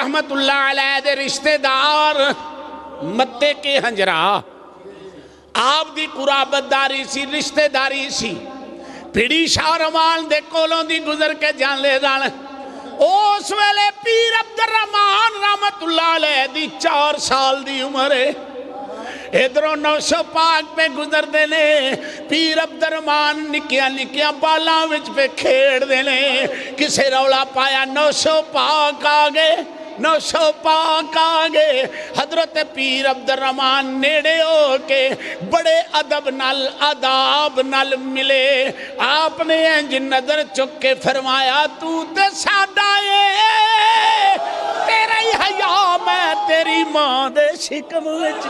رحمت اللہ علیہ دے رشتہ دار متے کے ہنجرا آپ دی قرابت داری سی رشتہ داری سی پھڑی شاہ رحمان دے کولوں دی گزر کے جان لے جان اس ویلے پیر عبد الرحمان رحمت اللہ علیہ دی 4 سال دی عمر ہے ادھروں 900 پاک پہ گزر دینے پیر عبد الرحمان نکیاں بالاں وچ پہ کھیڑ دینے کسے رولا پایا 900 پاک آگے 900 پاک آگے حضرت پیر عبد الرحمان نیڑے ہو کے بڑے ادب نال آداب نال ملے آپ نے انج نظر چک کے فرمایا تو تے ساڈا ہے تیرا ہی حیا میں تیری ماں دے شکم وچ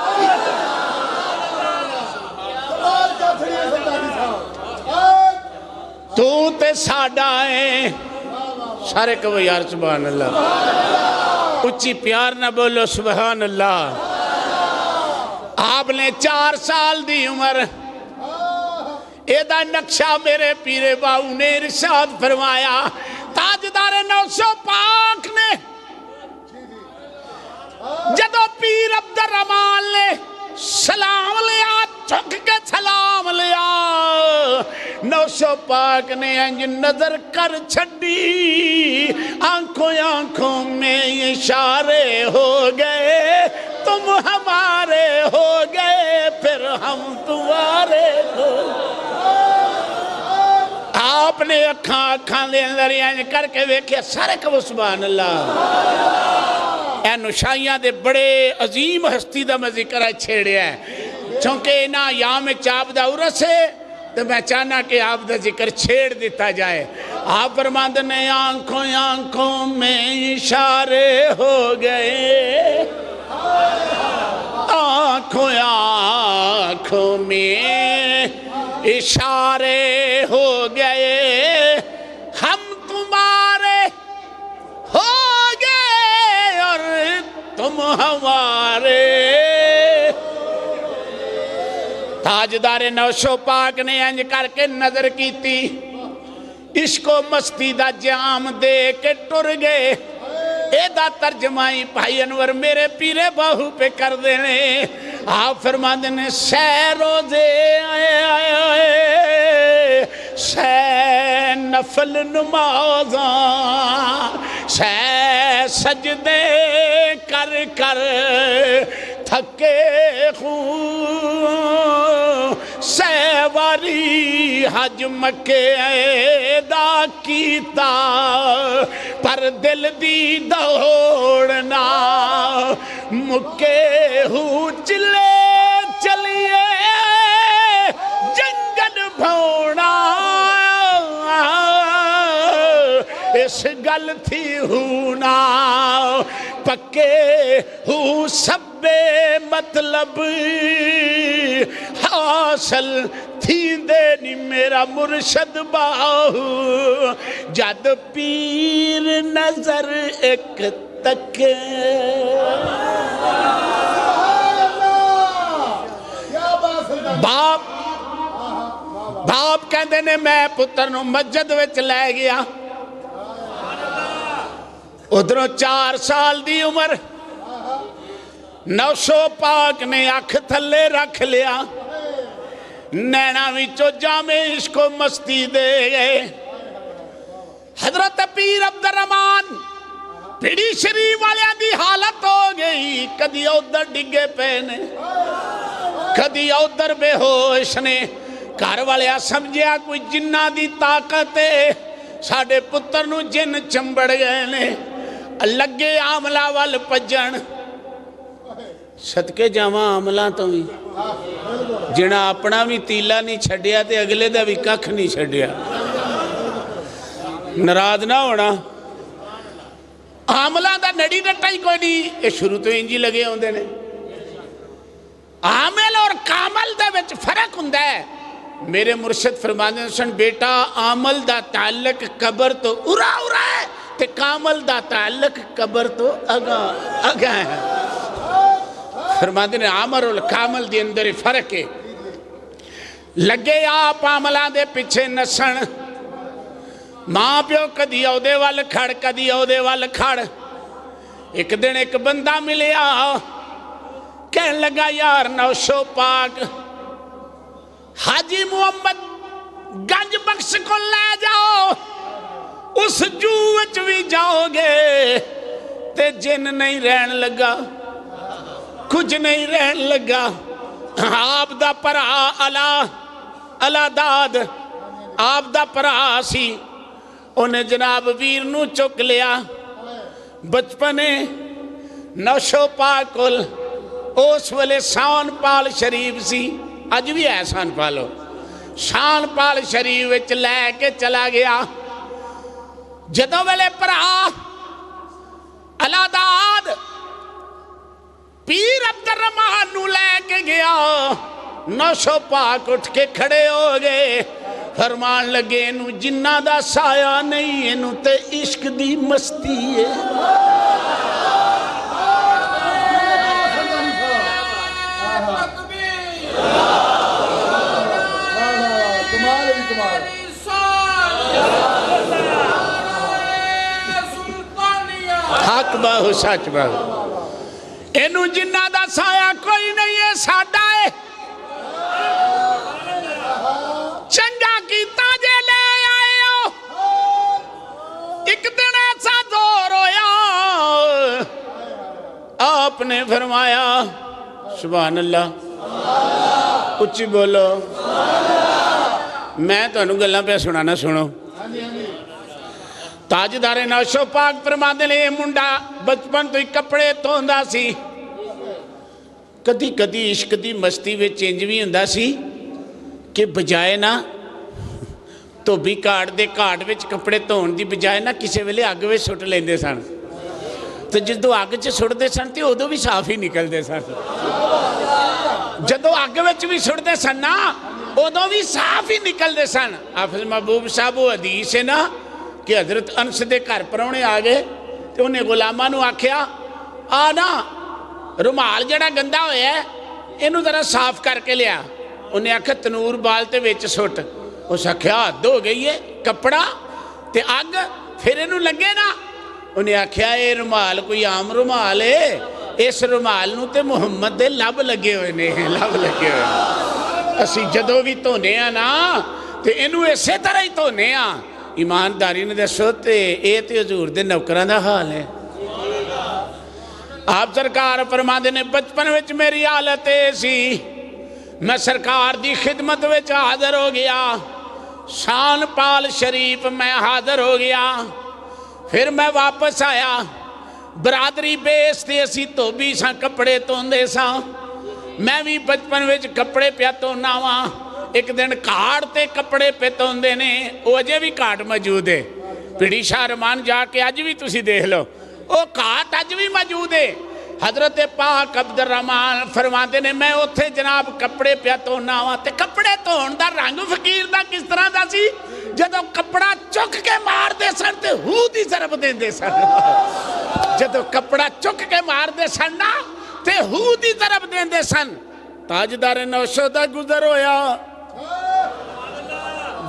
تو تے ساڈا ہے سارے کہو یار سبحان اللہ اچھی پیار نہ بولو سبحان اللہ آپ نے 4 سال دی عمر ایدہ نقشہ میرے پیرے باؤ نے ارشاد فرمایا تاجدار 900 پاک نے جدو پیر عبد الرحمان نے سلام لیا چک کے سلام لیا 900 پاک نے انج نظر کر چھڑی آنکھوں میں اشارے ہو گئے تم ہمارے ہو گئے پھر ہم تمہارے ہو آپ نے اکھاں دے اندر انج کر کے ویکھیا سارے کہو سبحان اللہ اے نشائیاں دے بڑے عظیم ہستی دا میں ذکر ہے چھیڑیا ہے چونکہ نا یا میں چاپ دا عرص ہے تو میں چاہنا کہ آپ دا ذکر چھیڑ دیتا جائے آپ فرماند نے آنکھوں میں اشارے ہو گئے آنکھوں میں اشارے ہو گئے ہم تمہارے ہو گئے اور تم ہمارے تاجدار 900 پاک نے انج کر کے نظر کی تھی عشق و مستی دا جام دے کے ٹر گئے ایدہ ترجمائی بھائی انور میرے پیرے باہو پہ کر دینے آپ فرما دینے سہ روزے آئے سہ نفل نمازاں سہ سجدے کر تھکے خون سیواری حج مکے ایدہ کیتا پر دل دی دوڑنا مکے ہو چلیے جنگل بھوڑا اس گل تھی ہونا پکے ہو سب مطلب حاصل تھی دینی میرا مرشد باہو جد پیر نظر ایک تک باپ کہندے نے میں پتر نو مسجد وچ لے گیا ادھروں 4 سال دی عمر 900 پاک نے اکھ تھلے رکھ لیا نینا وچو جامع عشق و مستی دے گئے حضرت پیر عبد الرحمان پھڑی شریف والیاں دی حالت ہو گئی کدی ادھر ڈگے پینے کدی ادھر بے ہوش نے گھر والیا سمجھیا کوئی جنہ دی طاقت ہے ساڑھے پتر نو جن چمبڑ گئے نے لگے عاملہ وال پجن صدقے جاواں عاملہ تو بھی جنہ اپنا بھی تیلہ نہیں چھڑیا تے اگلے دا بھی ککھ نہیں چھڑیا نراض نہ ہونا عاملہ دا نڑی ڈٹا ہی کوئی نہیں یہ شروع تو انجی لگے ہوندے نے عامل اور کامل دا وچ فرق ہوندہ ہے میرے مرشد فرمانے سن بیٹا عامل دا تعلق قبر تو ارا ہے تے کامل دا تعلق قبر تو اگا ہے فرمانے نے عامر اور کامل دی اندر فرق ہے لگے آپ عاملہ دے پچھے نسن ماں پیو کدی اودے وال کھڑ کدی اودے وال کھڑ ایک دن ایک بندہ ملیا کہنے لگا یار نوشو پاک حاجی محمد گنج بخش کو لے جاؤ اس جو وچ بھی جاؤ گے تے جن نہیں رہن لگا کچھ نہیں رہن لگا آپ دا پرا علا داد آپ دا پرا سی انہیں جناب ویر نو چک لیا بچپنے نوشو پاکل اس والے سان پال شریف سی اج بھی ہے سان پالو شان پال شریف وچ لے کے چلا گیا جدوں والے پرا علاداد پیر عبد الرحمن نو لے کے گیا نوشو پاک اٹھ کے کھڑے ہو گئے فرمان لگے انو جنہ دا سایہ نہیں انو تے عشق دی مستی ہے حق باہو سچ باہو انو جنہ دا سایہ کوئی نہیں ہے ساڈا ہے چنگا کیتا جے لے آئے ہو ایک دن ایسا دور ہویا آپ نے فرمایا سبحان اللہ اچھی بولو میں تو انہوں گلہ پہ سنانا سنو تاجدار نوشو پاک فرماندے نے یہ منڈا بچپن تو ہی کپڑے توندہ سی کدی کدی عشق دی مستی وچ چینج بھی ہوندہ سی کہ بجائے نا تو بھی کارڈ دے کارڈ وچ کپڑے تون دی بجائے نا کسے ویلے آگ وچ سٹ لیندے سن تو جدو آگ چ سٹدے سن تے ادو بھی صاف ہی نکلدے سن جدو آگ وچ بھی سٹدے سن نا ادو بھی صاف ہی نکلدے سن حافظ محبوب صاحب وہ حدیث ہے نا کہ حضرت انس دے گھر پرونے آ گئے تو انہیں غلاماں نو آکھیا آنا رومال جڑا گندا ہویا ہے انہوں ذرا صاف کر کے لیا انہیں آکھا تنور بالتے ویچ سٹ اس آکھیا حد ہو گئی ہے کپڑا تے آگ پھر انہوں لگے نا انہیں آکھیا اے رومال کوئی عام رومال ہے اس رومال نو تے محمد دے لب لگے ہوئے نے لب لگے ہوئے اسی جدو بھی تونے نا تے انہوں اسے طرح ہی تونے ایمانداری نے دسو تے اے تے حضور دے نوکران دا حال ہے آپ سرکار فرماندے نے بچپن وچ میری حالت سی میں سرکار دی خدمت وچ حاضر ہو گیا شان پال شریف میں حاضر ہو گیا پھر میں واپس آیا برادری بیس تے اسی تو بھی ساں کپڑے توندے ساں میں بھی بچپن وچ کپڑے پیا تونا ہاں ایک دن کارڈ تے کپڑے پہ توندے نے وہ اجے بھی کارڈ موجود ہے پیڑی شاہ رمان جا کے اج بھی تسی دیکھ لو وہ کارڈ اج بھی موجود ہے حضرت پاک عبد الرحمن فرماتے نے میں اتھے جناب کپڑے پیا تونا ہوا تے کپڑے تون دا رنگ فقیر دا کس طرح دا سی جدو کپڑا چک کے مار دے سن تے ہو دی ضرب دیں دے سن جدو کپڑا چک کے مار دے سن نا تے ہو دی ضرب دیں دے سن تاجدار نوشو دا گزر ہویا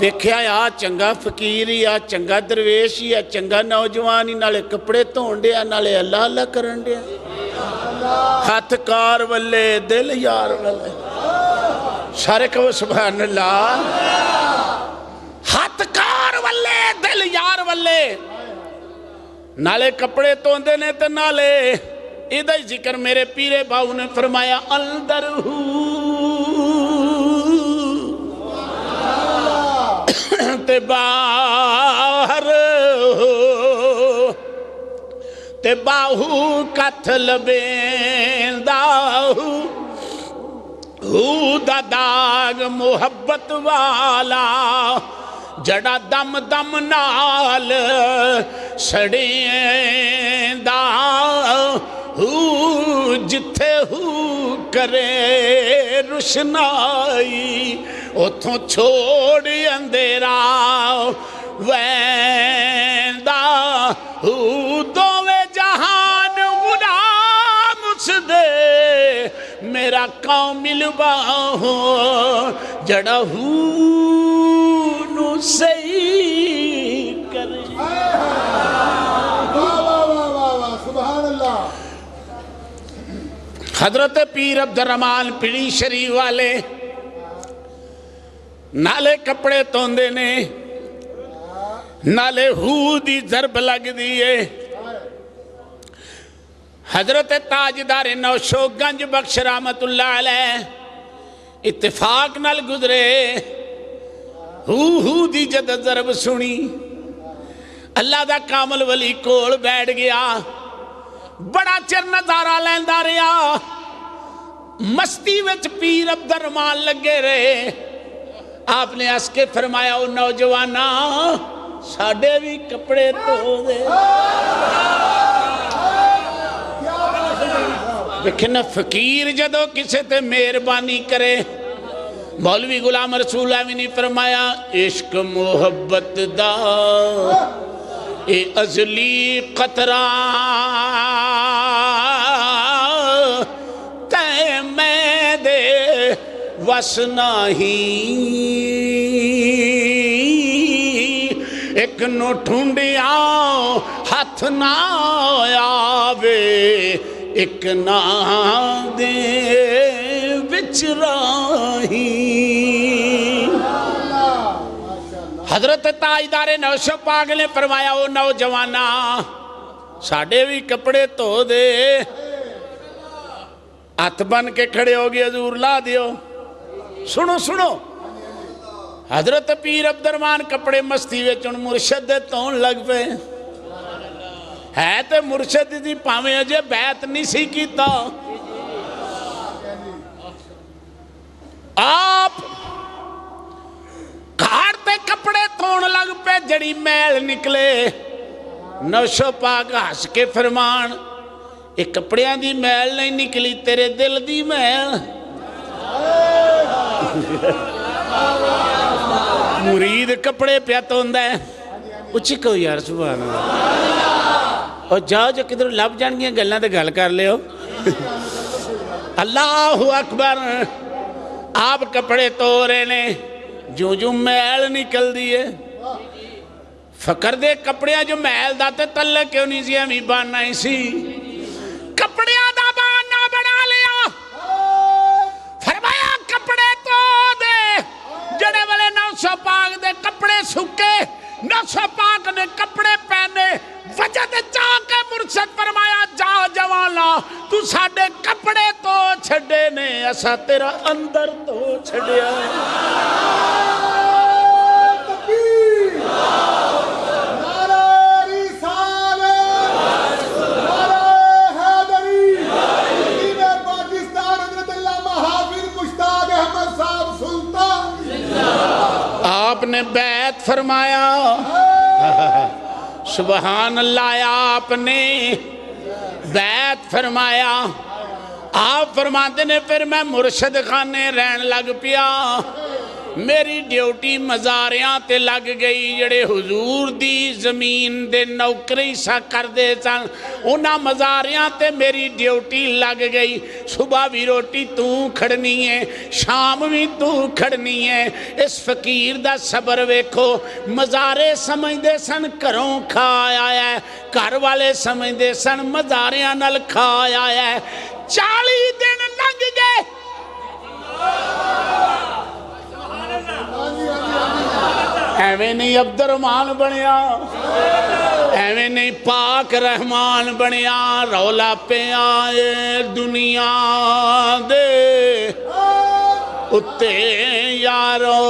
دیکھیا یا چنگا فقیری یا چنگا درویشی یا چنگا نوجوانی نالے کپڑے تون دیا نالے اللہ اللہ کرن دیا ہاتھ کار والے دل یار والے سارے کہو سبحان اللہ ہاتھ کار والے دل یار والے نالے کپڑے تون دینے تے نالے ادھا ہی ذکر میرے پیرے باؤ نے فرمایا اندر تے باہر تے باہو کتھ لبیندہ دا داغ محبت والا جڑا دم دم نال سڑیندہ جتھے کرے روشنائی اتھوں چھوڑ اندھیرا ویندہ دوویں جہان غلام اس دے میرا کامل باہوں جڑا نو صحیح کرے سبحان اللہ حضرت پیر عبدالرحمان پڑی شریف والے نالے کپڑے توندے نے نالے ہو دی ضرب لگ دیئے حضرت تاجدار نوشو گنج بخش رحمت اللہ علیہ اتفاق نال گزرے ہو دی جد ضرب سنی اللہ دا کامل ولی کول بیٹھ گیا بڑا چر نظارہ لیندا رہا مستی وچ پیر عبدالرحمان لگے رہے آپ نے ہس کے فرمایا او نوجوانا ساڑھے بھی کپڑے تو دے لیکن فقیر جدو کسے تے مہربانی کرے مولوی غلام رسول بھی نہیں فرمایا عشق محبت دا اے ازلی قطرہ تے میں دے وس نہیں ایک نو ٹھونڈیا ہاتھ نہ آوے ایک نہ دے وچ راہی حضرت تاجدار نوشو پاک نے فرمایا او نوجوانا ساڑھے بھی کپڑے تو دے ہاتھ بن کے کھڑے ہو گئے حضور لا دیو سنو سنو حضرت پیر عبدالرحمان کپڑے مستی وچ ان مرشد دے تون لگ پے ہے تے مرشد دی پاویں اجے بیعت نہیں سی کیتا آپ کھاڑتے کپڑے تون لگ پہ جڑی میل نکلے نوشو پاک ہس کے فرمان ایک کپڑیاں دی میل نہیں نکلی تیرے دل دی میل مرید کپڑے پیا توندہ ہے اچھی کہو یار سبحان اللہ اور جاؤ جو کدھر لب جان گیا گلنا دے گل کر لے ہو اللہ اکبر آپ کپڑے تو رہے نے جو میل نکل دیئے فکر دے کپڑیاں جو میل داتے تلے کیوں نہیں سی ہمیں باننا ہی سی کپڑیاں دا باننا بنا لیا فرمایا کپڑے تو دے جڑے والے نوشو پاک دے کپڑے سکے نوشو پاک نے کپڑے پہنے وجد جا کے مرشد فرمایا جا جوانا تو ساڑھے کپڑے تو چھڑے نے ایسا تیرا اندر تو چھڑیا آپ نے بیعت فرمایا سبحان اللہ آپ نے بیعت فرمایا آپ فرماتے نے پھر میں مرشد خانے رہن لگ پیا میری ڈیوٹی مزاریاں تے لگ گئی جڑے حضور دی زمین دے نوکری سا کر دے سن انہاں مزاریاں تے میری ڈیوٹی لگ گئی صبح بھی روٹی تو کھڑنی ہے شام بھی تو کھڑنی ہے اس فقیر دا صبر ویکھو مزارے سمجھ دے سن کروں کھا آیا ہے گھر والے سمجھ دے سن مزاریاں نل کھا آیا ہے 40 دن لگ گئے ایویں نہیں عبدالرحمان بنیا ایویں نہیں پاک رحمان بنیا رولا پہ آئے دنیا دے اتے یارو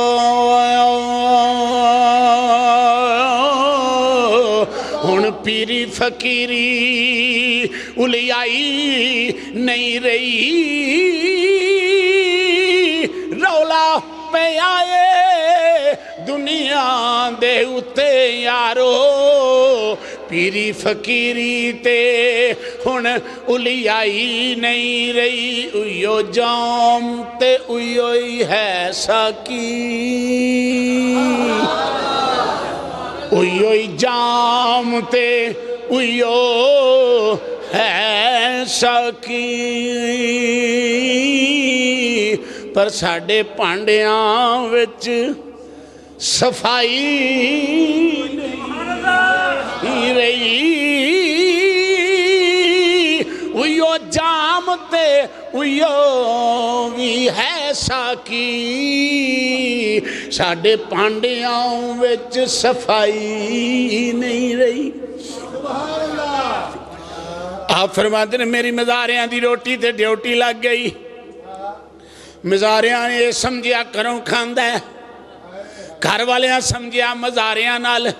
ہن پیری فقیری اولیائی نہیں رہی رولا پہ آئے دنیا دے اتے یارو پیری فقیری تے ہن اولیائی نہیں رہی اویو جام تے اویو ہی ہے ساکی اویو ہی جام تے اویو ہے ساکی پر ساڑھے پانڈیاں وچ صفائی نہیں رہی اویو جام تے उयो भी है साकी साडे पांडियां विच सफाई नहीं रही। आप फरमाते ने मेरी मज़ारियां दी रोटी ते ड्यूटी लग गई। मज़ारियां ने समझिया घरों खांदा है, घर वाले समझिया मज़ारियां नाल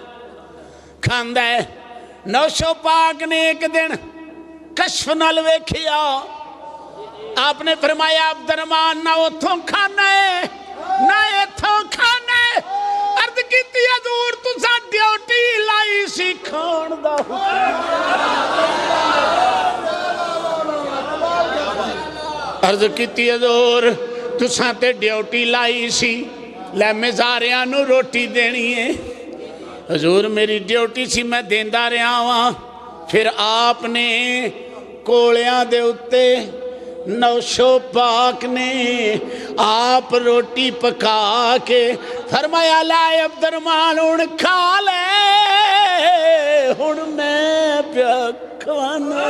खांदा है। नौशो पाक ने एक दिन कशफ नाल वेखिया, आपने फरमाया अब्दुर्रहमान ना उथों खाना है ना इथों खाना है। अर्ज कीती हजूर तुसां ड्यूटी लाई सी खाण दा। अर्ज कीती हजूर तुसां ते ड्यूटी लाई सी लै मज़ारियां नूं रोटी देनी है। हजूर मेरी ड्यूटी सी मैं देंदा रहा वां। फिर आपने कोलियां दे उत्ते नौशो पाक ने आप रोटी पका के फरमाया लै अब्दुर्रहमान हुण खा ले, हुण मैं प्या खाना।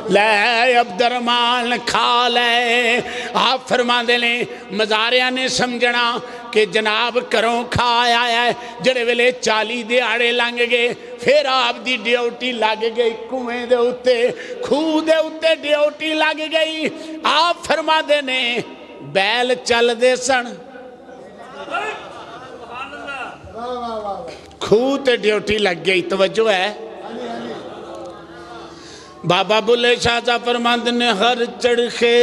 लै अब्दुर्रहमान खा ले। आप फरमाते ने मज़ारिया ने समझना कि जनाब घरों खा आया है। जड़े वेले 40 दिहाड़े लंघ गए फिर आप दी ड्यूटी लग गई कुएं दे उत्ते खूह दे उत्ते ड्यूटी लग गई। आप फरमाते ने बैल चलदे सन खूह ते ड्यूटी लग गई। तवज्जो है। बाबा बुल्ले शाह साहब फरमाते ने हर चरखे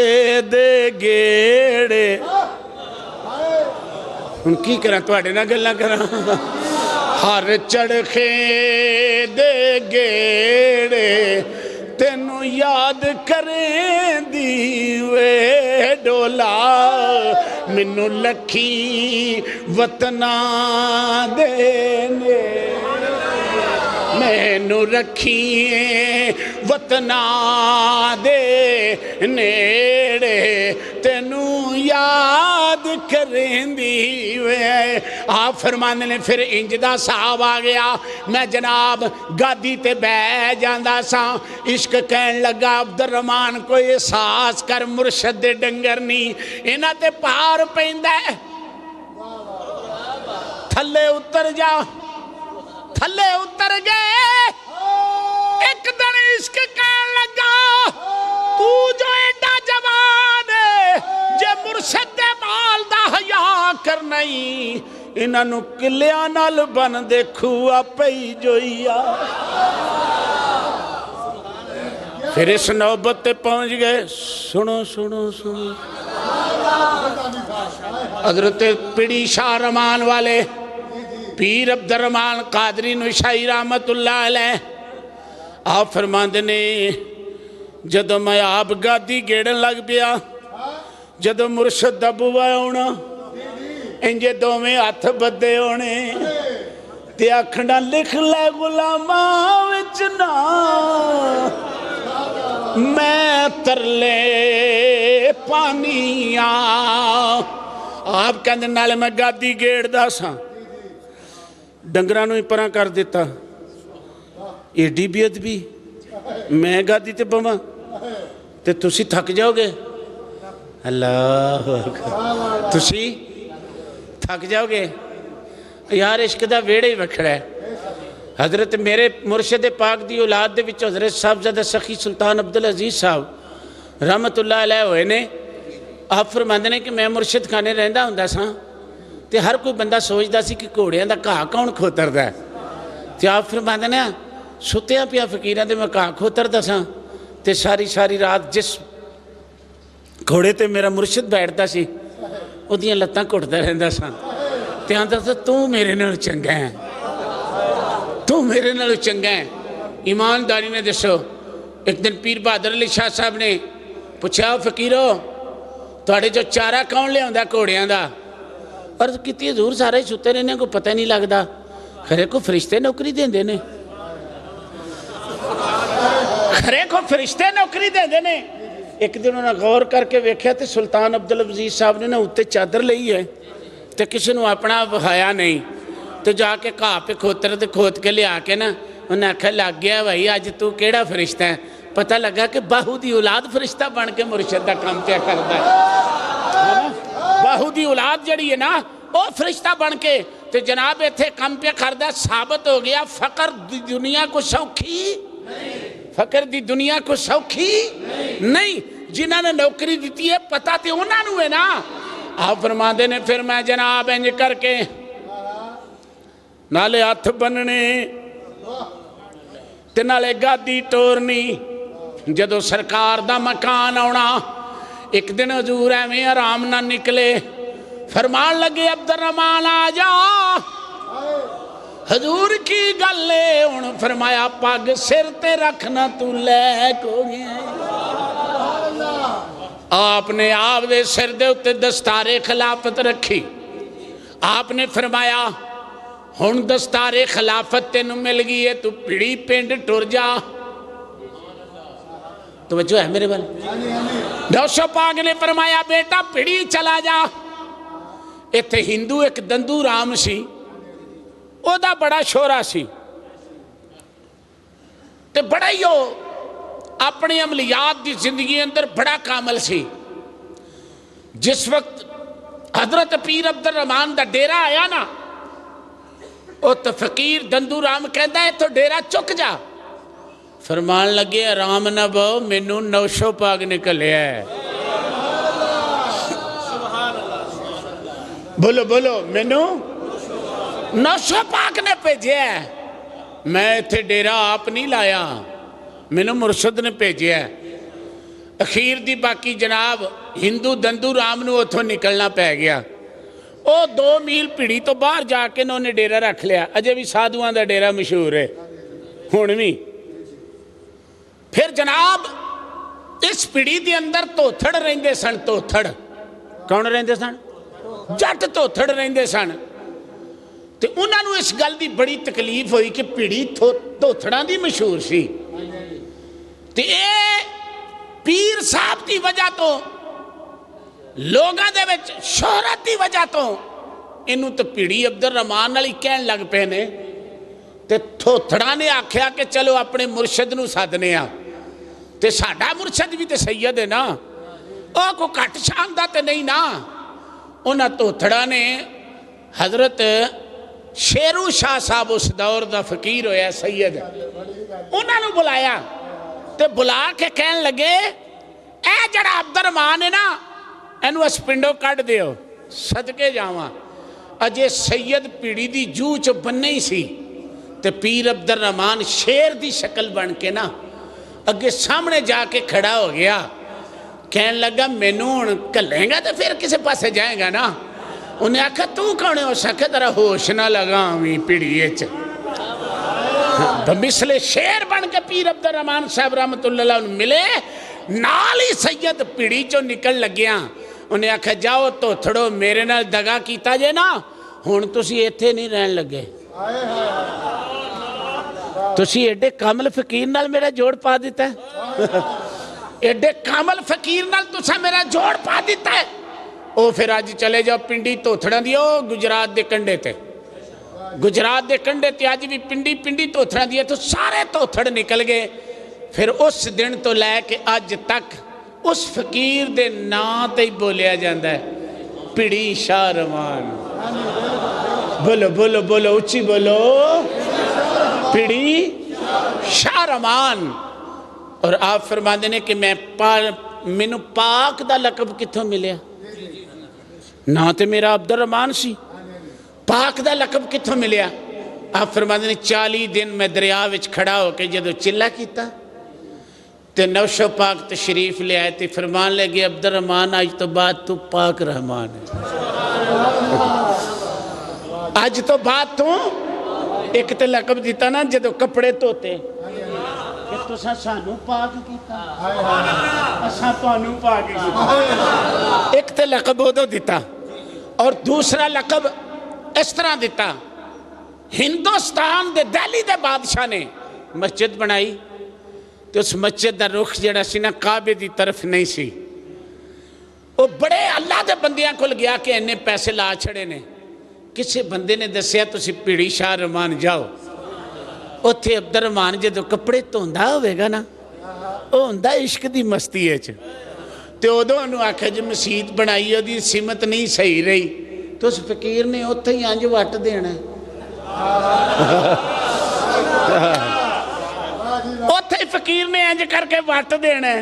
दे गेड़े हुण की करा तुहाडे नाल गल्लां करा। हर चरखे दे गेड़े तेनू याद करेंदी वे डोला मैनू लखी वतना देने मैनू रखिए वतना दे नेड़े तेनू याद करेंदी वे। आप फरमाने ने फिर इंज दा साहब आ गया। मैं जनाब गादी ते बह जांदा सा। इश्क कहन लगा अब्दुर्रहमान कोई एहसास कर मुर्शद दे डंगर नहीं इन्हां ते पार पैंदा है। थल्ले उतर जा। थल्ले उतर गए। एक दिन इश्क कहन लगा तू जो एडा जवान है जे मुर्शद दे माल दा हया कर नहीं इन्हां नूं किलियां नाल बन दे खूआ पई जोईया। फिर इस नौबत ते पहुंच गए। सुनो सुनो सुनो हजरत पिड़ी शाह रमान वाले पीर अब्दुर्रहमान कादरी नुशाई रहमतुल्लाह अलैह आप फरमाते ने जदों मैं आप गादी गेड़न लग पिया जदों मुर्शद दा बुआ आउणा इंजे दोवें हथ बद्दे होने ते आखना लिख ले गुलामां विच ना मैं तरले पानियां। आप कहंदे नाले मैं गादी गेड़दा सां डंगरां नूं ही परां कर दिता। एडी बेअदबी मैं गादी ते बवां ते तुसी थक जाओगे। अल्लाह तुसी थक जाओगे यार। इश्क दा वेड़ा ही वखरा है। हजरत मेरे मुर्शद पाक दी औलाद दे विच हजरत साहबजादा सखी सुल्तान अब्दुल अजीज साहब रहमतुल्लाह अलैह होए ने। आप फरमांदे ने कि मैं मुर्शद खाने रहिंदा हुंदा सां ते हर कोई बंदा सोचदा सी कि घोड़ियां दा घाह कौन खोतरदा है। ते आप फरमांदे ने सुत्तियां पिया फकीरां दे मैं घाह खोतरदा सां ते सारी सारी रात जिस घोड़े ते मेरा मुर्शद बैठदा सी उहदियां लत्तां घुटदा रहिंदा सां ते आंदा सी तू मेरे नाल चंगा है तू मेरे नाल चंगा है। ईमानदारी ने दसो। एक दिन पीर बहादुर अली शाह साहब ने पूछा फकीरो तुहाडे जो चारा कौन लियाउंदा घोड़ियां दा। अर्ज की हजूर सारे ही सुते रहने को पता नहीं लगता खरे को फरिश्ते नौकरी देंदे ने खरे को फरिश्ते नौकरी देंदे ने। एक दिन उन्होंने गौर करके वेख्या तो सुल्तान अब्दुल अजीज साहब ने ना उत्ते चादर लई है तो किसी को अपना वहाया नहीं तो जाके घाह पे खोतर ते खोद के लिया के ना उन्हें आख्या लग गया भाई अज तू केड़ा फरिश्ता है। पता लगा कि बाहू की औलाद फरिश्ता बन के मुर्शद का काम क्या करता है बाहू की औलाद जड़ी है ना वो फरिश्ता बन के तो जनाब इत्थे काम पे करदा। साबित हो गया फकर दी दुनिया को सौखी फकर दी दुनिया को सौखी नहीं। जिन्होंने नौकरी दी है पता तो उन्होंने है ना। आप फरमाते ने फिर मैं जनाब इंज करके नाले हथ बनने ते नाले गादी टोरनी। जदों सरकार दा मकान आना एक दिन हजूर एवें आराम ना निकले फरमान लगे अब्दुल रहमान आ जा। हजूर की गल है हुण फरमाया पग सिर ते रखना तू लैक हो गया। आपने आप दे सिर दे उत्ते दस्तारे खिलाफत रखी। आपने फरमाया हुण दस्तारे खिलाफत तेनू मिल गई है तू पिड़ी पिंड टुर जा। तो बच्चों है मेरे वाल डॉक्टर पाक ने फरमाया बेटा पिड़ी चला जा। इत्थे हिंदू एक दंदू राम सी ओदा बड़ा शोरा सी ते बड़ा ही हो अपनी अमलियात की जिंदगी अंदर बड़ा कामल सी। जिस वक्त हजरत पीर अब्दुल रहमान का डेरा आया ना वो तो फकीर दंदू राम कहता है तो डेरा चुक जा। फरमान लगे आराम ना बहु मैनू नौशो पाग निकलिया है। बोलो बोलो मैनू नौशो पाक ने भेजे है। मैं इत्थे डेरा आप नहीं लाया मैनू मुर्शद ने भेजे है। अखीर दी बाकी जनाब हिंदू दंदू राम नू उथों निकलना पै गया। वो 2 मील पीड़ी तो बाहर जाके उन्होंने डेरा रख लिया। अजे भी साधुआं दा डेरा मशहूर है हुण भी। फिर जनाब इस पीड़ी के अंदर धोथड़ रहिंदे सन। धोथड़ कौन रहिंदे सन? जट धोथड़ रहिंदे सन। तो उन्होंने इस गल की बड़ी तकलीफ हुई कि पीड़ी धोथड़ां दी मशहूर सी। तो ये पीर साहब की वजह तो लोगों दे विच शोहरत की वजह तो इनू तो पीड़ी अब्दुल रहमान वाली कहन लग पे ने। ते धोथड़ा ने आख्या कि चलो अपने मुर्शद नू सदने आ। ते साडा मुर्शद भी तो सैयद है ना वो को घट शान दा ते नहीं ना। उन्हां धोथड़ा ने हजरत शेरू शाह साहब उस दौर का फकीर होया सैयद उन्होंने बुलाया ते बुला के कहन लगे ए जड़ा अब्दुल रहमान है ना इनू अस पिंडों कढ़ दिओ सदके जावां। अजे सैयद पीड़ी की जूह च बन्ने ही सी ते पीर अब्दुल रहमान शेर की शक्ल बन के ना अगे सामने जाके खड़ा हो गया। कहन लगा मैनू हुण घल्लेगा तो फिर किसी पासे जाएगा ना। उन्हें आखा तू कौन है? उस आखा तेरा होश ना लगा भी पीड़िए च मिसले शेर बन के पीर अब्दुल रहमान साहब रहमतुल्लाह अलैह मिले। नाल ही सैयद पीड़ी चो निकल लग्या। उन्हें आखा जाओ धोथड़ो मेरे नाल दगा कीता जे ना हुण तुसी इत्थे नहीं रहन लगे। तुसी एडे कामल फकीर नाल मेरा जोड़ पा दिता है। एडे कामल फकीर नाल तुसा मेरा जोड़ पा दिता है। वो फिर अज चले जाओ पिंडी धोथड़ा दी गुजरात के कंढे ते। गुजरात के कंढे ते अज भी पिंडी पिंडी धोथड़ा दी तो सारे धोथड़ निकल गए। फिर उस दिन तो लैके अज तक उस फकीर दे नां ते ही बोलिया जाता है पिड़ी शाह रहमान। बोलो बोलो बोलो उच्ची बोलो पिड़ी शाह रहमान। और आप फरमाते ने कि मैनू पाक दा लकब कित्थों मिलिया? ना तो मेरा अब्दुल रहमान सी पाक दा लकब कित्थों मिलिया? आप फरमाते ने 40 दिन मैं दरिया विच खड़ा होकर जदों चिल्ला किया तो नौशो पाक तशरीफ ले आए तो फरमान लगे अब्दुल रहमान अज तो बाद तू पाक रहमान है। अज तो बाद तू एक तो लकब दिता ना जदों कपड़े धोते तुसां सानू पाक कीता असां तुहानू पाक कीता। एक तो लकब उदों दिता और दूसरा लकब इस तरह दिता। हिंदुस्तान दे दिल्ली दे बादशाह ने मस्जिद बनाई तो उस मस्जिद का रुख जड़ा सी ना काबे की तरफ नहीं सी। वो बड़े अल्लाह के बंदियां कोल गया कि इन्ने पैसे ला छड़े ने। किसी बंदे ने दसिया तुसी पीड़ी शाह रहमान जाओ उत्थे अब्दुल रहमान जो कपड़े धोंदा होवेगा ना वो हुंदा इश्क दी मस्ती ते उदों उन्होंने आख्या जी मसीत बनाई ओदी सिमत नहीं सही रही तो उस फकीर ने उत्थे ही इंज वट देना उत्थे फकीर ने इंज करके वट देना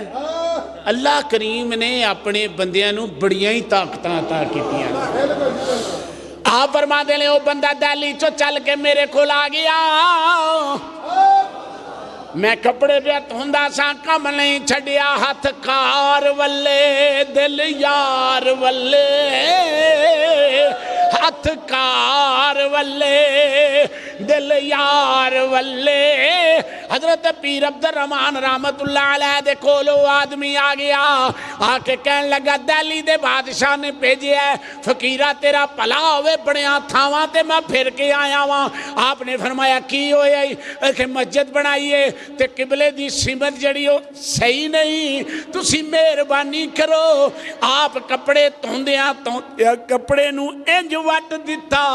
अल्लाह करीम ने अपने बंदियां नूं बड़ियां ही ताकतां अता कीतियां आप फरमाते ने वो बंदा दिल्ली चो चल के मेरे को आ गया मैं कपड़े पे धोंदा सा कम नहीं छड़िया हथ कार वल्ले दिल यार वल्ले हथ कार वल्ले दिल यार वल्ले हजरत पीर अब्दुल रहमान रहमतुल्लाह अलैह दे कोलो आदमी आ गया आके कहन लगा दिल्ली दे बादशाह ने भेजा फकीरा तेरा भला होवे बड़िया थावां ते मैं फिर के आया वां आपने फरमाया की होया कि मस्जिद बनाइए ते किबले दी सिमत जड़ी हो सही नहीं तुसी मेहरबानी करो आप कपड़े धोंदिया कपड़े नूं इंज वट दिता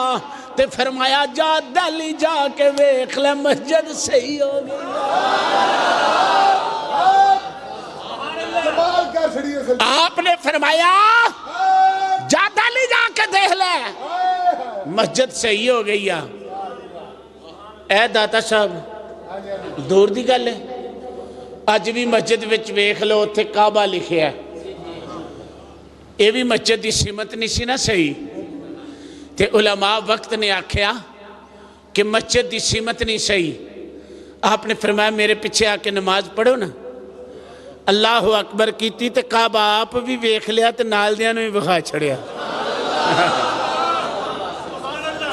ते फरमाया जा दिल्ली जाके वेख ले मस्जिद सही हो गई आपने फरमाया जा दिल्ली जाके देख ले मस्जिद सही हो गई ए दाता साहब दूर दी गल है अज भी मस्जिद विच वेख लो उत्थे काबा लिखिया ये भी मस्जिद की सिमत नहीं सी ना सही ते उलमा वक्त ने आख्या कि मस्जिद की सिमत नहीं सही आपने फरमाया मेरे पीछे आके नमाज पढ़ो ना अल्लाह अकबर की ते काबा आप भी वेख लिया ते नाल दियां नूं भी विखा छड़िया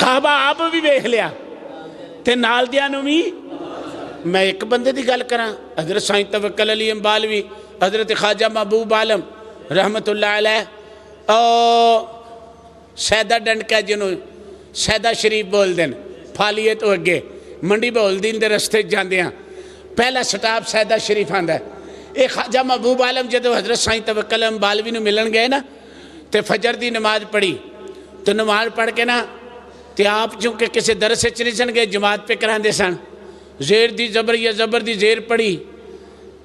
काबा आप भी वेख लिया ते नाल दियां नूं भी मैं एक बंदे की गल करा हजरत साईं तवक्कल अली अंबालवी हजरत ख्वाजा महबूब आलम रहमतुल्लाह अलैह सैदा डंडका जिन्होंने सैदा शरीफ बोलते हैं फालीए तो अगे मंडी बहोलदीन के रस्ते जाते हैं पहला स्टाप सैदा शरीफ आंदा ये ख्वाजा महबूब आलम जो हजरत साईं तवक्कल अंबालवी नूं मिलन गए ना तो फजर की नमाज पढ़ी तो नमाज पढ़ के ना तो आप चूँकि किसी दरस नहीं सन गए जमात पे कराते सन जेर दी जबर या जबर दी जेर पढ़ी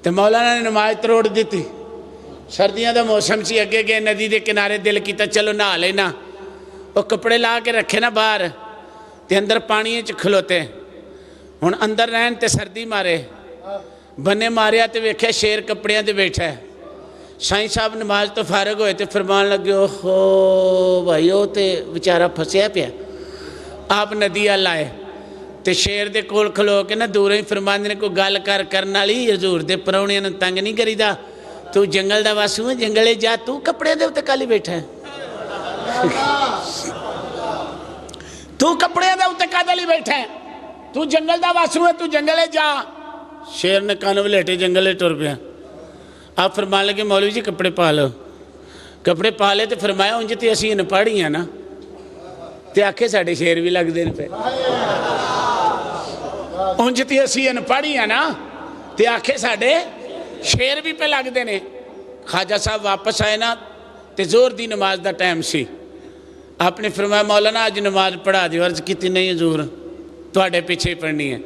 तो मौलाना ने नमाज तरोड़ दी सर्दियों का मौसम से अगे गए नदी के किनारे दिल किया चलो नहा लेना वो कपड़े ला के रखे ना बाहर ते अंदर पानी च खलोते हुण अंदर रहन ते सर्दी मारे बन्ने मारिया तो वेख्या शेर कपड़ियां ते बैठा है साईं साहब नमाज तो फारग होए तो फरमान लगे ओहो भाई वो तो बेचारा फसिया पिया आप नदी अल आए तो शेर दे कोल खलो के ना दूर ही फरमांदे ने कोई गल करन वाली हजूर दे परौणियां नूं तंग नहीं करीदा तू जंगल दा वासू है जंगले जा तू कपड़े दे उत्ते काली बैठा है तू कपड़े दे उत्ते काली बैठा है तू जंगल दा वासू है तू जंगले जा शेर ने कान वलेटे जंगले टुर पिया आप फरमान लगे मौलवी जी कपड़े पा लो कपड़े पा ले तो फरमाया उंज तो असीं अनपढ़ ही हैं ना तो आखे साढ़े शेर भी लगते हैं पे उंज तो असीं अनपढ़ ही हैं ना तो आखे साढ़े शेर भी पे लगते हैं ख्वाजा साहब वापस आए ना तो जोर दी नमाज का टाइम सी आपने फरमाया मौलाना अज नमाज पढ़ा दी अर्ज की नहीं हजूर थोड़े पीछे पढ़नी है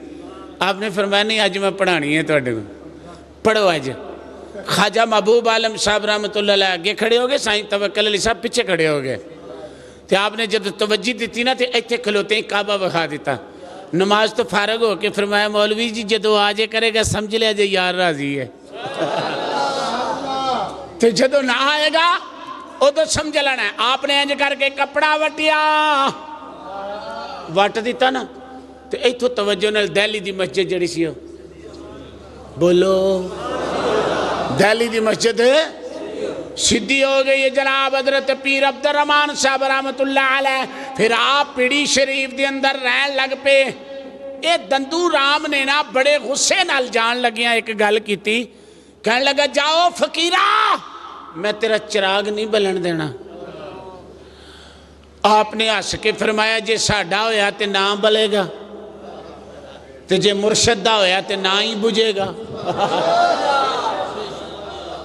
आपने फरमाया नहीं अज मैं पढ़ानी है थोड़े को पढ़ो अज ख्वाजा महबूब आलम साहब रहमतुल्लाह अलैह अगे खड़े हो गए साईं तवक्कल अली साहब पीछे खड़े हो गए तो आपने जब तवज्जी दी ना तो इतने खलोते ही काबा विखा दिता नमाज तो फारग हो के फरमाया मौलवी जी जदों आ जे करेगा समझ लिया जे यार राजी है तो जदों ना आएगा उदों समझ लेना है आपने इंज करके कपड़ा वटिया वट दिता ना तो इतों तवज्जो नाल दिल्ली की मस्जिद जड़ी सी बोलो दिल्ली की मस्जिद सीधी हो गई है जनाब हजरत पीर अब्दुल रहमान साहब रहमतुल्लाह अलैह फिर आप पीड़ी शरीफ के अंदर रहन लग पे ये दंदू राम ने ना बड़े गुस्से नाल जान लगिया एक गल की कहन लगा जाओ फकीरा मैं तेरा चिराग नहीं बलन देना आपने हस के फरमाया जे साडा होया ते ना बलेगा ते जे मुर्शद दा होया ते ना ही बुझेगा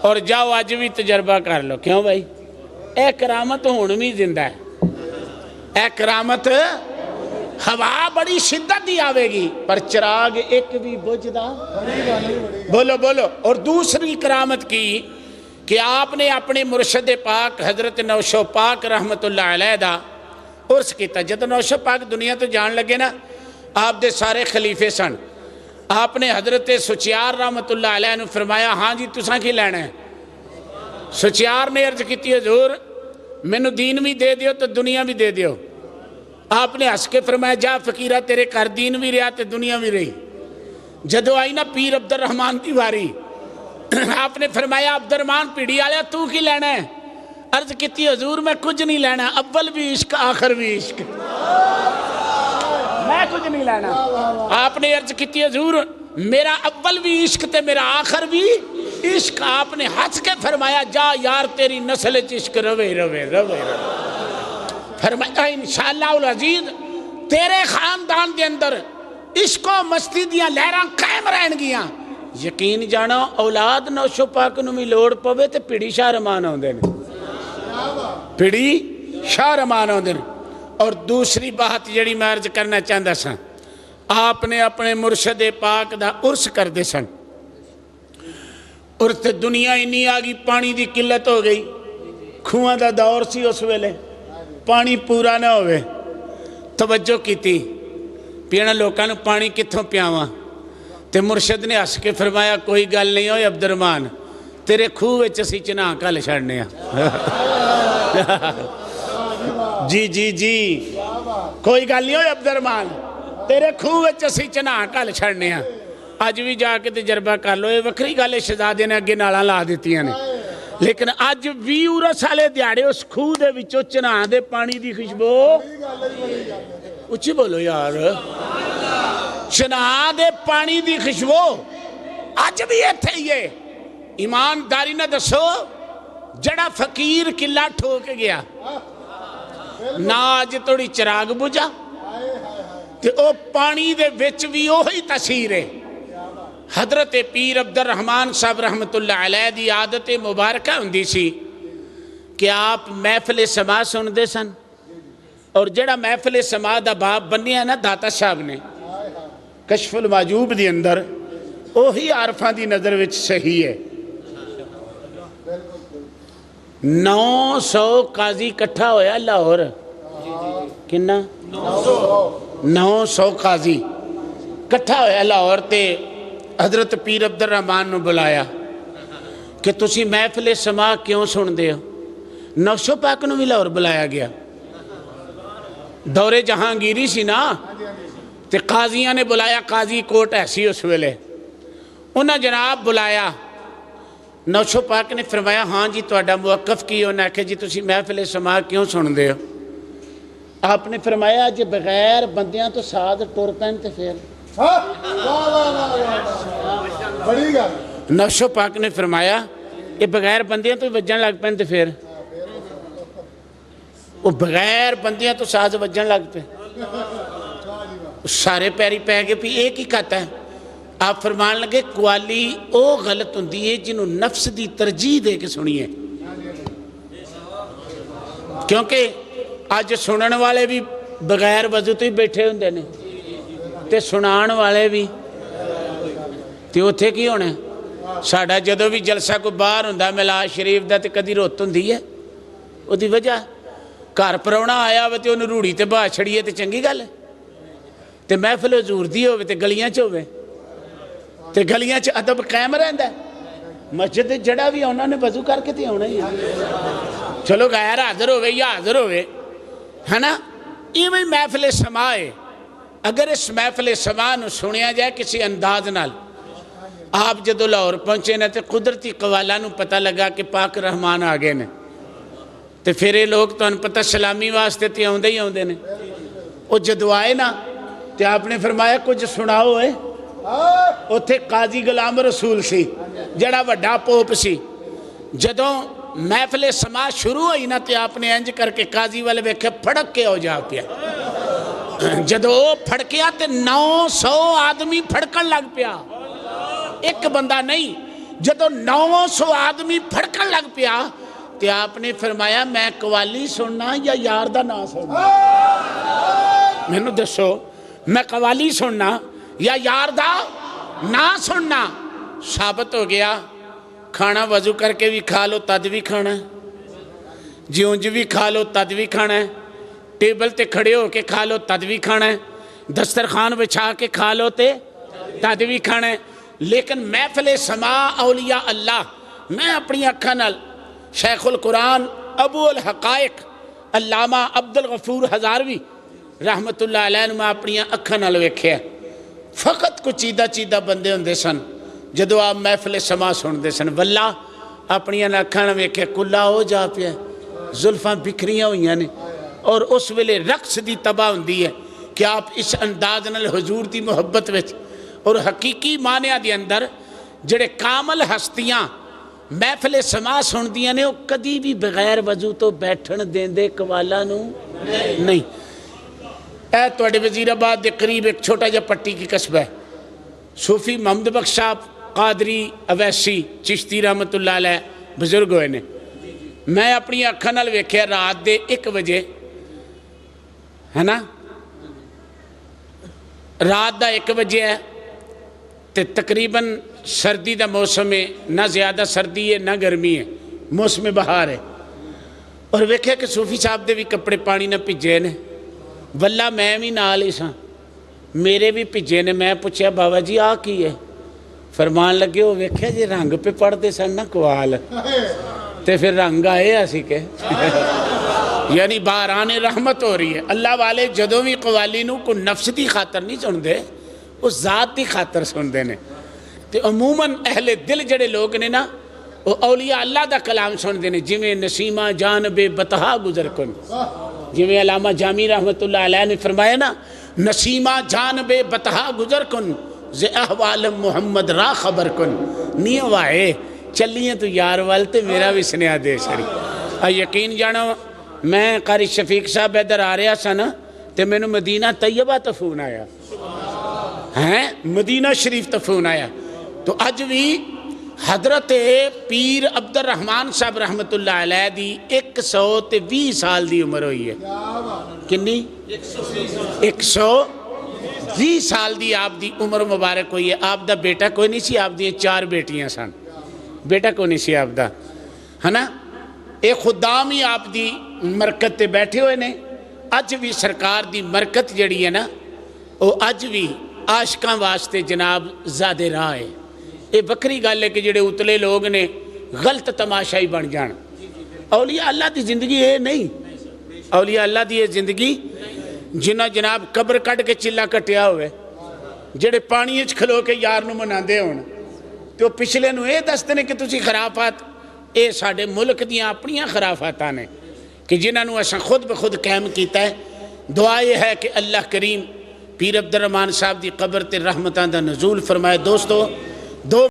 और जाओ अज भी तजर्बा कर लो क्यों भाई ए करामत हुण भी जिंदा है ए करामत हवा बड़ी शिद्दत ही आवेगी पर चिराग एक भी बुझदा। बोलो बोलो। और दूसरी करामत की कि आपने अपने मुर्शद पाक हज़रत नौशो पाक रहमतुल्लाह अलैह दा उर्स किया। जब नौशो पाक दुनिया तो जान लगे ना, आप दे सारे खलीफे सन। आपने हज़रत सुचियार रहमतुल्लाह अलैह नूं फरमाया, हाँ जी तुसां की लैना है? सुचियार ने अर्ज की, हजूर मैनू दीन भी दे दियो तो दुनिया भी दे दियो। आपने हस के फरमाया, जा फकीरा तेरे घर दीन भी रहा तो दुनिया भी रही। जदों आई ना पीर अब्दुल रहमान की वारी, आपने फरमाया, अब्दुल रहमान पीढ़ी वाले तू की लेना है? अर्ज की, हजूर मैं कुछ नहीं लेना, अव्वल भी इश्क आखिर भी इश्क, मैं कुछ नहीं लेना। आपने अर्ज की, हजूर मेरा अव्वल भी इश्क ते मेरा आखिर भी इश्क। आपने हंस के फरमाया, जा यार तेरी नस्ल च इश्क रवे रवे रवे रवे। फरमाया इंशाअल्लाह उल अजीज तेरे खानदान के अंदर इश्को मस्ती दियां लहरां कायम रहणगियां। यकीन जानो औलाद नौशो पाक नूं भी लोड़ पवे ते पिड़ी शाह रहमान आउंदे ने, पिड़ी शाह रहमान आउंदे ने। और दूसरी बात जिहड़ी मैं अर्ज करना चाहता सा, आपने अपने मुर्शद पाक दा उर्स करते सन। उर्स ते दुनिया इन्नी आ गई, पानी की किल्लत हो गई, खूहां दा दौर सी उस वेले, पानी पूरा ना होवे। तवज्जो की पियाना लोगों को पानी कित्थों पियावां? ते मुर्शद ने हस के फरमाया, कोई गल नहीं होए अब्दुल रहमान, तेरे खूह विच असीं चन्हा घल छड्डने आ। जी जी जी, कोई गल नहीं होए अब्दुल रहमान, तेरे खूह विच असीं चन्हा घल छड्डने आ। अज भी जाके तजर्बा कर लो, ये वक्री गल है, शहजादे ने अगे नालां ला दित्तियां ने, लेकिन अज भी उरस वाले दिहाड़े उस खूह दे विचों चन्हा दे पानी की खुशबू, उच्ची बोलो यार, चन्हा दे पानी की खुशबू अज भी इत्थे ही है। ईमानदारी ना दसो, जड़ा फकीर किला ठोक गया ना अज थोड़ी चिराग बुझा, ते ओ पानी दे विच भी ओही तसीर है। हजरत पीर अब्दुल रहमान साहब रहमतुल्लाह अलैह दी आदत मुबारक हुंदी सी कि आप महफिल समा सुनते सन, और जड़ा महफिल समा दा बाप बनिया ना दाता साहब ने कशफुल माजूब दी अंदर, ओही आरफां दी नज़र विच सही है। 900 काजी इकट्ठा होया लाहौर, किन्ना 900 काजी इकट्ठा होया लाहौर, ते हजरत पीर अब्दुल रहमान नूं बुलाया कि तुसी महफिल समा क्यों सुनते हो? नौशो पाक नूं भी लाहौर बुलाया गया, दौरे जहांगीरी सी ना, ते काजियां ने बुलाया, काजी कोट ऐसी उस वेले, उन्हें जनाब बुलाया। नौशो पाक ने फरमाया, हाँ जी तुहाडा मुवक्कफ की? उन्हें आख्या जी तुसी महफिल समा क्यों सुनते हो? आपने फरमाया, जे बगैर बंदियां तो साध टुर पैन ते फिर। नौशो पाक ने फरमाया, ये बगैर बंदियां तो वजन लग पैन ते फिर, वो बगैर बंदियां तो साज वजन लग पे, सारे पैरी पै गए भी एक ही खाता है। आप फरमान लगे, कवाली वो गलत होंदी है जिन्हों नफ्स की तरजीह दे के सुनिए, क्योंकि अज सुनने वाले भी बगैर वजू तो ही बैठे होंदे ने, ते सुनाण वाले भी, तो उत्थे की होना? साडा जदों भी जलसा कोई बाहर हुंदा मिलाद शरीफ दा, ते कदी रुत हुंदी है, उहदी वजह घर परौना आया हो तो उन्होंने रूढ़ी ते बाह छड़िए तो चंगी गल है, तो महफिल हजूर दी होवे ते गलियां च होवे, ते गलियां च अदब कायम रहिंदा है। मस्जिद जड़ा भी आना ने वजू करके तो आना ही है, चलो गैर हाजिर होवे या हाजिर होवे, है ना? इवें महफिल समा है। अगर इस महफिल समा नूं सुनिया जाए किसी अंदाज नाल, आप जदों लाहौर पहुंचे ने तो कुदरती कवाला नूं पता लगा कि पाक रहमान आ गए ने, तो फिर ये लोग तुहानूं पता सलामी वास्ते तो आउंदे ही आउंदे ने। वो जदों आए ना तो आपने फरमाया कुछ सुनाओ है। उत्थे काजी गुलाम रसूल सी जड़ा वड्डा पोप सी। जदों महफिल समा शुरू हुई ना तो आपने इंज करके काजी वाले वेखे, फड़क के हो जा पिया। जदों फड़किया तो 900 आदमी फड़कन लग पिया, एक बंदा नहीं। जदों 900 आदमी फड़कन लग पिया तो आपने फरमाया, मैं कवाली सुनना या यार दा नाम सुनना? मैनू दसो मैं कवाली सुनना या यार दा ना सुनना? साबित हो गया खाना वजू करके भी खा लो तद भी खाना है, जिउंज भी खा लो तद भी खाना है, टेबल ते खड़े हो के खा लो तद भी खाना है, दस्तरखान बिछा के खा लो ते तद भी खाना है। लेकिन महफिल समा औलिया अल्लाह मैं अपनी अखां नाल शेखुल कुरान अबू अल हकायक अल्लामा अब्दुल गफूर हज़ारवी रहमतुल्लाह अलैह मैं अपनी अखां नाल वेख्या। फकत कुछ चीदा चीदा बंदे होंदे सन जदों आप महफिल समा सुनते सन, वल्ला अपनी अखां नाल वेख्या कुल्ला हो जा पिया, जुल्फां बिखरियां हुई ने और उस वेले रक्स की तबाह होंदी है कि आप इस अंदाज नाल हुजूर की मुहब्बत विच और हकीकी मानिया के अंदर जड़े कामल हस्तियां महफिल समा सुनदियां ने कदी भी बगैर वजू तो बैठन देंदे कवाला नूं नहीं। यह तुहाडे वजीराबाद के करीब एक छोटा जिहा पट्टी की कस्बा है। सूफी मोहम्मद बख्श साहब कादरी अवैसी चिश्ती रहमतुल्लाह अलैह बुजुर्ग होए ने। मैं अपनी अखां नाल वेख्या रात के 1 बजे है ना, रात का 1 बजे है तो तकरीबन सर्दी का मौसम है, ना ज़्यादा सर्दी है ना गर्मी है, मौसम बहार है। और वेख्या कि सूफी साहब के भी कपड़े पानी ना भिजे ने, वल्ला मैं भी नाल ही सा, मेरे भी भिजे ने। मैं पूछया बाबा जी आ की है? फरमान लगे हो वेख्या जी रंग पे पढ़ते सन ना कवाल तो फिर रंग आए असी के यानी बाराने रहमत हो रही है। अल्लाह वाले जदों भी कवाली नूं कोई नफ्स की खातर नहीं सुनते, उस ज़ात की खातर सुनते हैं। तो अमूमन अहले दिल जड़े लोग ने ना वो औलिया अल्लाह का कलाम सुनते हैं। जिमें नसीमा जान बे बतहा गुजर कुन, जिमें अलामा जामी रहमतुल्लाह अलैह ने फरमाया ना, नसीमा जान बे बतहा गुजर कुन जे अहवाल मोहम्मद रा खबर कुन, नी वाए चलिए तू यार वाल तो मेरा भी स्नेहा दे छड़ी। यकीन जानो मैं कारी शफीक साहब इधर आ रहा सा ना तो मैनू मदीना तैयबा तो फोन आया है, मदीना शरीफ तो फोन आया। तो अज भी हजरत पीर अब्दुल रहमान साहब रहमतुल्लाह अलैह दी 120 साल की उम्र हुई है। किन्नी? 120 साल की आप दी उम्र मुबारक हुई है। आप दा बेटा कोई नहीं सी, आप दी 4 बेटियां सन, बेटा कोई नहीं सी आप दा, है ना। ये खुदाम ही आप दी मरकत ते बैठे हुए ने। अज भी सरकार दी मरकत जड़ी है ना वो अज भी आशकां वास्ते जनाब ज़्यादा राह है। ये बखरी गल है कि जेडे उतले लोग ने गलत तमाशा ही बन जान। औलिया अल्लाह की जिंदगी ये नहीं, औलिया अल्लाह की ये जिंदगी जिन्हें जनाब कब्र कट के चिल्ला कटिया हुए, जेडे पानी खलो के यार नूं मनाते होण तो पिछले नूं ये दसदे ने कि तुसीं खराफात, ये साडे मुल्क दियां अपनियां खराफातां ने कि जिन्होंने असां खुद ब खुद कायम किया है। दुआ यह है कि अल्लाह करीम पीर अब्दुल रहमान साहब की कब्र ते रहमतां दा नज़ूल फरमाए। दोस्तों दो